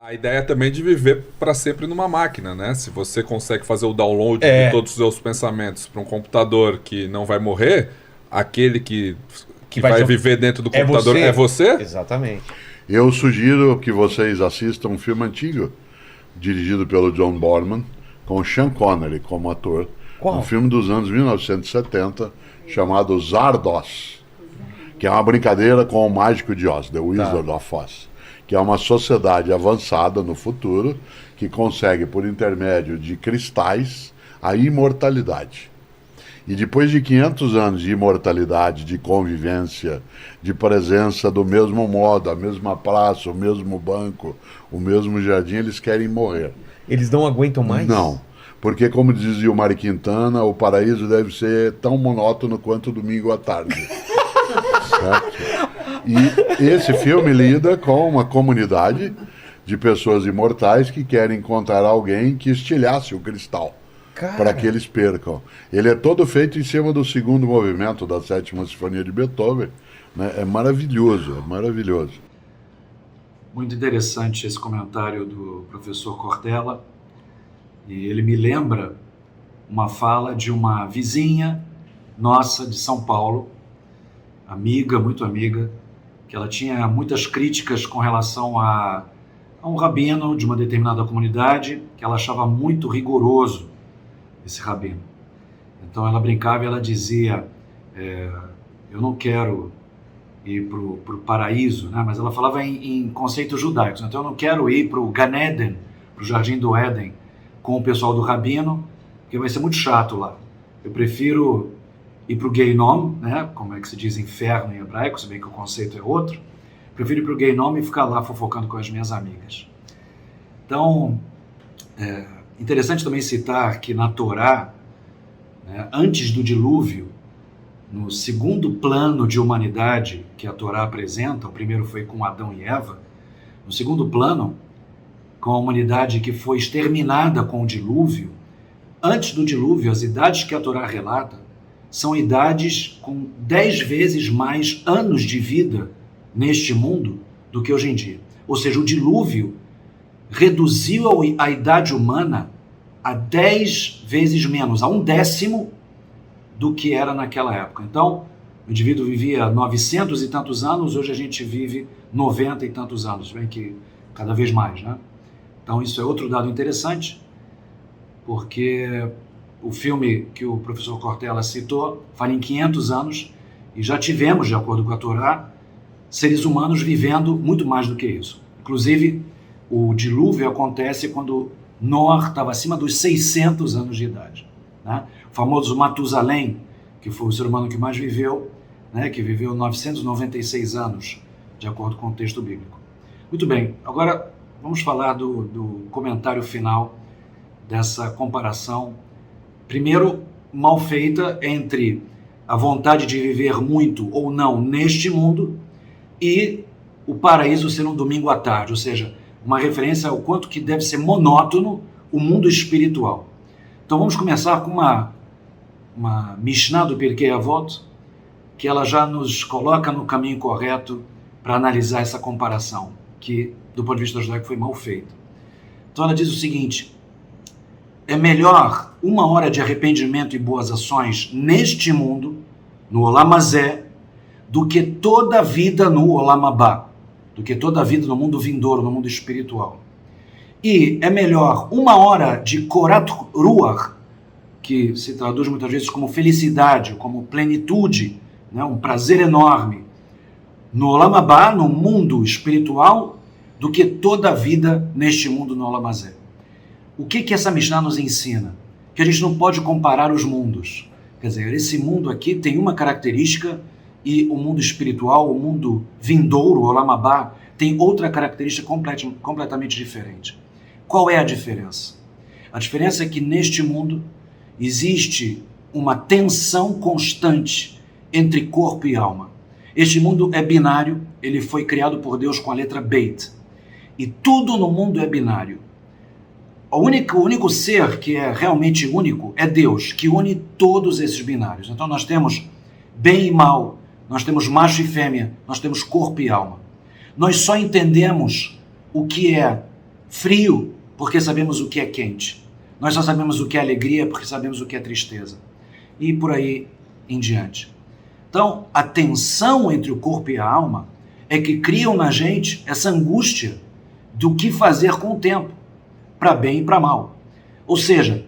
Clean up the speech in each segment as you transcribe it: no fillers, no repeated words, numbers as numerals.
A ideia é também de viver para sempre numa máquina, né? Se você consegue fazer o download de todos os seus pensamentos para um computador que não vai morrer, aquele que vai vai te- viver dentro do É computador é você? Exatamente. Eu sugiro que vocês assistam um filme antigo, dirigido pelo John Borman, com Sean Connery como ator. Qual? Um filme dos anos 1970, chamado Zardoz, que é uma brincadeira com o Mágico de Oz, The Wizard of Oz, que é uma sociedade avançada no futuro que consegue, por intermédio de cristais, a imortalidade. E depois de 500 anos de imortalidade, de convivência, de presença do mesmo modo, a mesma praça, o mesmo banco, o mesmo jardim, eles querem morrer. Eles não aguentam mais? Não, porque como dizia o Mário Quintana, o paraíso deve ser tão monótono quanto domingo à tarde. Certo? E esse filme lida com uma comunidade de pessoas imortais que querem encontrar alguém que estilhasse o cristal para que eles percam. Ele é todo feito em cima do segundo movimento da Sétima Sinfonia de Beethoven, né? É maravilhoso, é maravilhoso. Muito interessante esse comentário do professor Cortella, e ele me lembra uma fala de uma vizinha nossa de São Paulo, amiga, muito amiga, que ela tinha muitas críticas com relação a um rabino de uma determinada comunidade, que ela achava muito rigoroso, esse rabino. Então ela brincava e ela dizia, eu não quero ir para o paraíso, né? Mas ela falava em conceitos judaicos. Então eu não quero ir para o Gan Eden, para o Jardim do Éden, com o pessoal do rabino, porque vai ser muito chato lá. Eu prefiro ir para o Geinom, né? Como é que se diz inferno em hebraico, se bem que o conceito é outro. Prefiro ir para o Geinom e ficar lá fofocando com as minhas amigas. Então, interessante também citar que na Torá, né, antes do dilúvio, no segundo plano de humanidade que a Torá apresenta, o primeiro foi com Adão e Eva, no segundo plano, com a humanidade que foi exterminada com o dilúvio, antes do dilúvio, as idades que a Torá relata são idades com 10 vezes mais anos de vida neste mundo do que hoje em dia. Ou seja, o dilúvio reduziu a idade humana a 10 vezes menos, a 1/10 do que era naquela época. Então, o indivíduo vivia 900 e tantos anos, hoje a gente vive 90 e tantos anos, bem que cada vez mais, né? Então, isso é outro dado interessante, porque o filme que o professor Cortella citou fala em 500 anos e já tivemos, de acordo com a Torá, seres humanos vivendo muito mais do que isso. Inclusive, o dilúvio acontece quando Noé estava acima dos 600 anos de idade, né? O famoso Matusalém, que foi o ser humano que mais viveu, né? Que viveu 996 anos, de acordo com o texto bíblico. Muito bem, agora vamos falar do comentário final dessa comparação, primeiro, mal feita entre a vontade de viver muito ou não neste mundo e o paraíso ser um domingo à tarde, ou seja, uma referência ao quanto que deve ser monótono o mundo espiritual. Então vamos começar com uma Mishnah do Pirkei Avot, que ela já nos coloca no caminho correto para analisar essa comparação, que do ponto de vista judaico foi mal feita. Então ela diz o seguinte: é melhor 1 hora de arrependimento e boas ações neste mundo, no Olam Hazé, do que toda a vida no Olam Abá, do que toda a vida no mundo vindouro, no mundo espiritual. E é melhor 1 hora de Korat Ruach, que se traduz muitas vezes como felicidade, como plenitude, né, um prazer enorme, no Olam Abá, no mundo espiritual, do que toda a vida neste mundo no Olam Hazé. O que essa Mishnah nos ensina? Que a gente não pode comparar os mundos. Quer dizer, esse mundo aqui tem uma característica e o mundo espiritual, o mundo vindouro, o Olam Abá, tem outra característica completamente diferente. Qual é a diferença? A diferença é que neste mundo existe uma tensão constante entre corpo e alma. Este mundo é binário, ele foi criado por Deus com a letra Beit. E tudo no mundo é binário. O único ser que é realmente único é Deus, que une todos esses binários. Então nós temos bem e mal, nós temos macho e fêmea, nós temos corpo e alma. Nós só entendemos o que é frio porque sabemos o que é quente. Nós só sabemos o que é alegria porque sabemos o que é tristeza. E por aí em diante. Então, a tensão entre o corpo e a alma é que criam na gente essa angústia do que fazer com o tempo, para bem e para mal. Ou seja,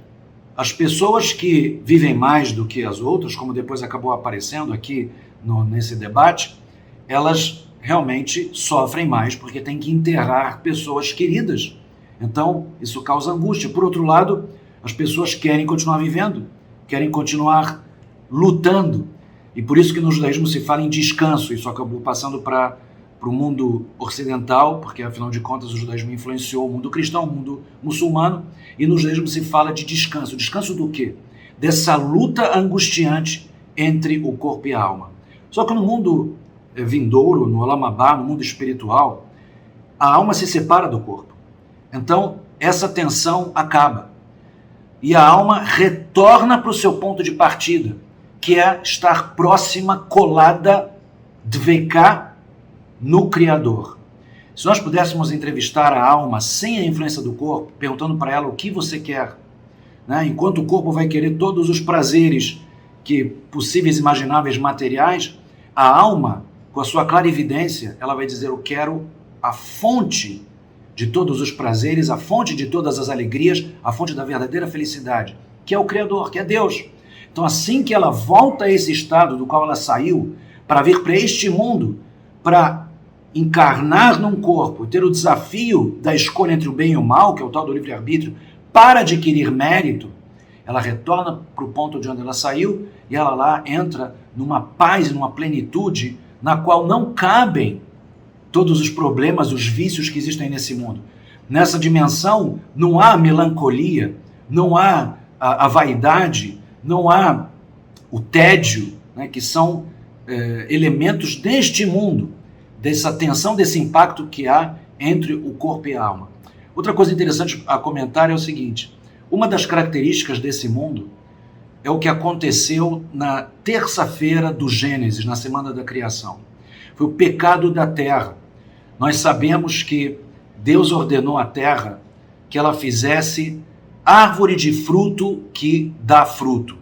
as pessoas que vivem mais do que as outras, como depois acabou aparecendo aqui nesse debate, elas realmente sofrem mais porque têm que enterrar pessoas queridas. Então, isso causa angústia. Por outro lado, as pessoas querem continuar vivendo, querem continuar lutando. E por isso que no judaísmo se fala em descanso. Isso acabou passando para o mundo ocidental, porque afinal de contas o judaísmo influenciou o mundo cristão, o mundo muçulmano, e no judaísmo se fala de descanso. Descanso do quê? Dessa luta angustiante entre o corpo e a alma. Só que no mundo vindouro, no Olam Habá, no mundo espiritual, a alma se separa do corpo. Então, essa tensão acaba. E a alma retorna para o seu ponto de partida, que é estar próxima, colada, dveká, no Criador. Se nós pudéssemos entrevistar a alma sem a influência do corpo, perguntando para ela o que você quer, né? Enquanto o corpo vai querer todos os prazeres possíveis, imagináveis, materiais, a alma, com a sua clarividência, ela vai dizer: eu quero a fonte de todos os prazeres, a fonte de todas as alegrias, a fonte da verdadeira felicidade, que é o Criador, que é Deus. Então, assim que ela volta a esse estado do qual ela saiu, para vir para este mundo, para encarnar num corpo, ter o desafio da escolha entre o bem e o mal, que é o tal do livre-arbítrio, para adquirir mérito, ela retorna para o ponto de onde ela saiu e ela lá entra numa paz, numa plenitude, na qual não cabem todos os problemas, os vícios que existem nesse mundo. Nessa dimensão não há melancolia, não há a vaidade, não há o tédio, né, que são elementos deste mundo, dessa tensão, desse impacto que há entre o corpo e a alma. Outra coisa interessante a comentar é o seguinte: uma das características desse mundo é o que aconteceu na terça-feira do Gênesis, na semana da criação. Foi o pecado da terra. Nós sabemos que Deus ordenou à terra que ela fizesse árvore de fruto que dá fruto.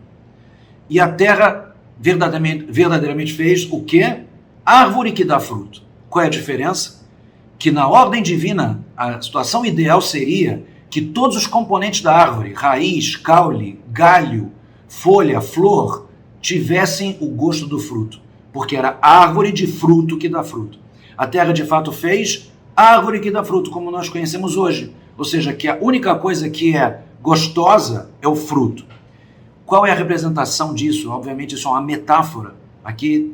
E a terra verdadeiramente fez o quê? Árvore que dá fruto. Qual é a diferença? Que na ordem divina, a situação ideal seria que todos os componentes da árvore, raiz, caule, galho, folha, flor, tivessem o gosto do fruto, porque era árvore de fruto que dá fruto. A terra de fato fez árvore que dá fruto, como nós conhecemos hoje. Ou seja, que a única coisa que é gostosa é o fruto. Qual é a representação disso? Obviamente isso é uma metáfora. Aqui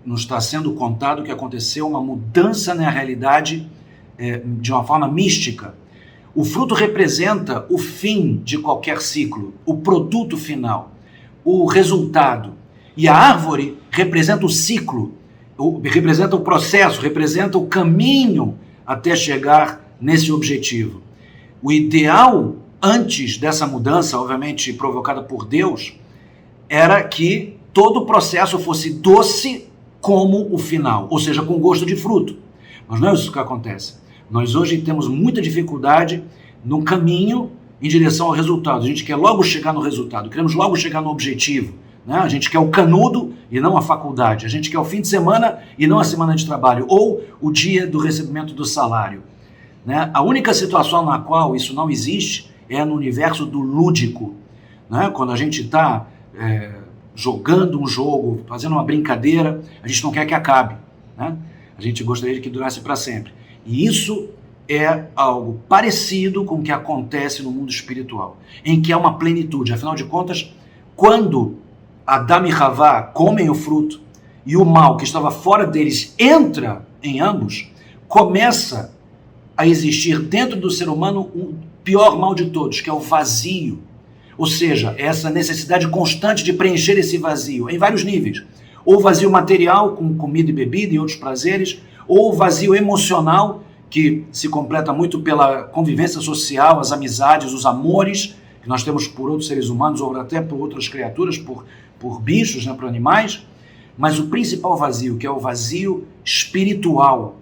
nos está sendo contado que aconteceu uma mudança na realidade de uma forma mística. O fruto representa o fim de qualquer ciclo, o produto final, o resultado. E a árvore representa o ciclo, representa o processo, representa o caminho até chegar nesse objetivo. O ideal antes dessa mudança, obviamente provocada por Deus, era que todo o processo fosse doce como o final, ou seja, com gosto de fruto. Mas não é isso que acontece. Nós hoje temos muita dificuldade no caminho em direção ao resultado. A gente quer logo chegar no resultado, queremos logo chegar no objetivo. Né? A gente quer o canudo e não a faculdade. A gente quer o fim de semana e não a semana de trabalho, ou o dia do recebimento do salário. Né? A única situação na qual isso não existe é no universo do lúdico. Né? Quando a gente está jogando um jogo, fazendo uma brincadeira, a gente não quer que acabe. Né? A gente gostaria de que durasse para sempre. E isso é algo parecido com o que acontece no mundo espiritual, em que há uma plenitude. Afinal de contas, quando Adão e Havá comem o fruto e o mal que estava fora deles entra em ambos, começa a existir dentro do ser humano o pior mal de todos, que é o vazio. Ou seja, essa necessidade constante de preencher esse vazio, em vários níveis. Ou vazio material, com comida e bebida e outros prazeres, ou vazio emocional, que se completa muito pela convivência social, as amizades, os amores que nós temos por outros seres humanos, ou até por outras criaturas, por bichos, né, por animais. Mas o principal vazio, que é o vazio espiritual,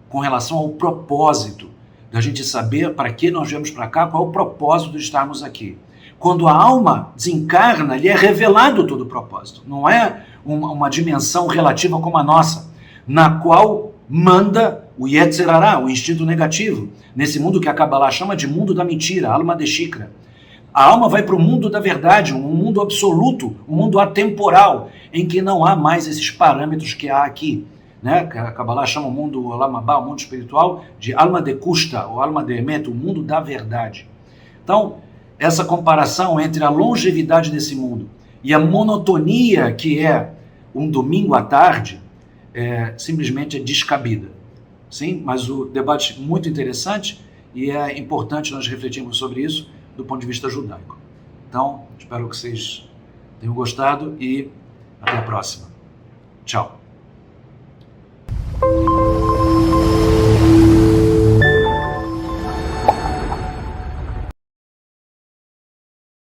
com relação ao propósito, da gente saber para que nós viemos para cá, qual é o propósito de estarmos aqui. Quando a alma desencarna, lhe é revelado todo o propósito. Não é uma dimensão relativa como a nossa, na qual manda o Yetzer Hara, o instinto negativo, nesse mundo que a Kabbalah chama de mundo da mentira, alma de Shikra. A alma vai para o mundo da verdade, um mundo absoluto, um mundo atemporal, em que não há mais esses parâmetros que há aqui. Né? A Kabbalah chama o mundo Olam Haba, o mundo espiritual, de alma de Kushta, ou alma de Emet, o mundo da verdade. Então, essa comparação entre a longevidade desse mundo e a monotonia que é um domingo à tarde, simplesmente é descabida. Sim, mas o debate é muito interessante e é importante nós refletirmos sobre isso do ponto de vista judaico. Então, espero que vocês tenham gostado e até a próxima. Tchau.